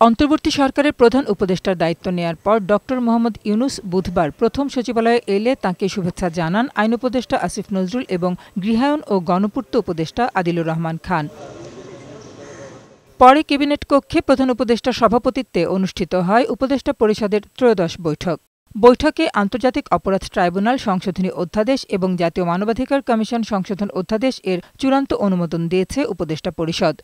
অন্তর্বর্তী সরকারের প্রধান উপদেষ্টার দায়িত্ব নেয়ার পর ডক্টর মোহাম্মদ ইউনূস বুধবার প্রথম সচিবালয়ে এলে তাঁকে শুভেচ্ছা জানান আইন উপদেষ্টা আসিফ নজরুল এবং গৃহায়ন ও গণপূর্ত উপদেষ্টা আদিলুর রহমান খান। পরে ক্যাবিনেট কক্ষে প্রধান উপদেষ্টার সভাপতিত্বে অনুষ্ঠিত হয় উপদেষ্টা পরিষদের ত্রয়োদশ বৈঠক। বৈঠকে আন্তর্জাতিক অপরাধ ট্রাইব্যুনাল সংশোধনী অধ্যাদেশ এবং জাতীয় মানবাধিকার কমিশন সংশোধন অধ্যাদেশ এর চূড়ান্ত অনুমোদন দিয়েছে উপদেষ্টা পরিষদ।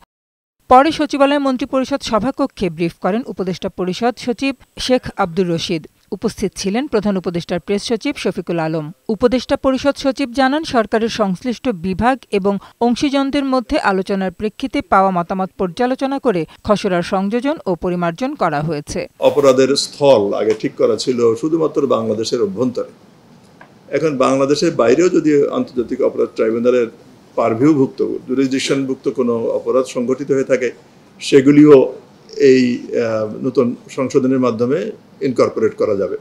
পরে সচিবালয় মন্ত্রিপরিষদ সভাকক্ষে ব্রিফ করেন উপদেষ্টা পরিষদ সচিব শেখ আব্দুর রশিদ। উপস্থিত ছিলেন প্রধান উপদেষ্টার প্রেস সচিব শফিকুল আলম। উপদেষ্টা পরিষদ সচিব জানান, সরকারের সংশ্লিষ্ট বিভাগ এবং অংশীজনদের মধ্যে আলোচনার প্রেক্ষিতে পাওয়া মতামত পর্যালোচনা করে খসড়ার সংযোজন ও পরিমার্জন করা হয়েছে। অপরাধের স্থল আগে ঠিক করা ছিল শুধুমাত্র বাংলাদেশের অভ্যন্তরে, এখন বাংলাদেশের বাইরেও যদি আন্তর্জাতিক অপরাধ ট্রাইব্যুনালের পারভিউভুক্ত জুরিসডিকশনভুক্ত কোনো অপরাধ সংগঠিত হয়ে থাকে, সেগুলিও এই নতুন সংশোধনের মাধ্যমে ইনকর্পোরেট করা যাবে,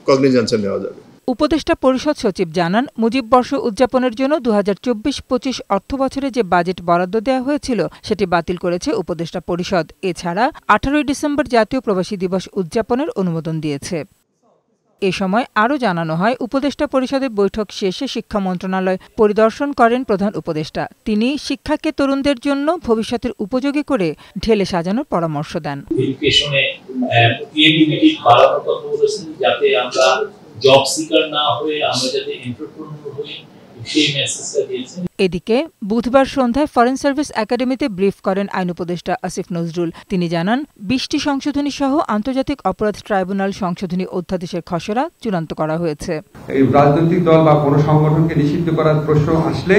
কগনিজেন্সে নেওয়া যাবে। উপদেষ্টা পরিষদ সচিব জানান, মুজিব বর্ষ উদযাপনের জন্য 2024-25 অর্থবছরে যে বাজেট বরাদ্দ দেওয়া হয়েছিল সেটি বাতিল করেছে উপদেষ্টা পরিষদ। এছাড়া 18 ডিসেম্বর জাতীয় প্রবাসী দিবস উদযাপনের অনুমোদন দিয়েছে। এ সময় আরও জানানো হয়, উপদেষ্টা পরিষদের বৈঠক শেষে শিক্ষা মন্ত্রণালয় পরিদর্শন করেন প্রধান উপদেষ্টা। তিনি শিক্ষাকে তরুণদের জন্য ভবিষ্যতের উপযোগী করে ঢেলে সাজানোর পরামর্শ দেন। যাতে আমরা জব সিকার না হয়ে আমরা যাতে এন্টারপ্রেনিউর হই, সেই মেসেজটা দিয়েছেন। এদিকে বুধবার সন্ধ্যায় ফরেন সার্ভিস একাডেমিতে ব্রিফ করেন আইন উপদেষ্টা আসিফ নজরুল। তিনি জানান, 20টি সংশোধনী সহ আন্তর্জাতিক অপরাধ ট্রাইব্যুনাল সংশোধনী অধ্যাদেশের খসড়া চূড়ান্ত করা হয়েছে। এই রাজনৈতিক দল বা কোনো সংগঠনকে নিষিদ্ধ করার প্রশ্ন আসলে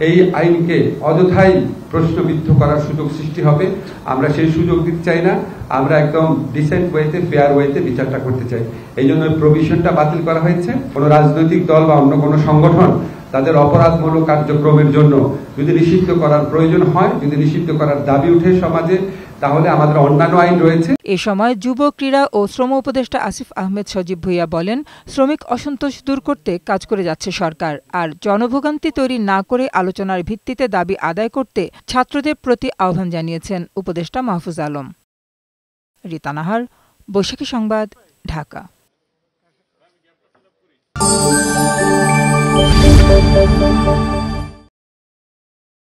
এই আইনকে অযথাই প্রশ্নবিদ্ধ করার সুযোগ সৃষ্টি হবে। আমরা সেই সুযোগ দিতে চাই না। আমরা একদম ডিসেন্ট ওয়েতে, ফেয়ার ওয়েতে বিচারটা করতে চাই। এই জন্য প্রভিশনটা বাতিল করা হয়েছে। কোনো রাজনৈতিক দল বা অন্য কোনো সংগঠন তাদের অপরাধমূলক কার্যক্রমের জন্য যদি নিষিদ্ধ করার প্রয়োজন হয়, যদি নিষিদ্ধ করার দাবি উঠে সমাজে, তাহলে আমাদের অন্যান্য আইন রয়েছে। এ সময় যুব, ক্রীড়া ও শ্রম উপদেষ্টা আসিফ আহমেদ সজীব ভুইয়া বলেন, শ্রমিক অসন্তোষ দূর করতে কাজ করে যাচ্ছে সরকার, আর জনভোগান্তি তৈরি না করে আলোচনার ভিত্তিতে দাবি আদায় করতে ছাত্রদের প্রতি আহ্বান জানিয়েছেন উপদেষ্টা মাহফুজ আলম। রিতা নাহার, বৈশাখী সংবাদ, ঢাকা।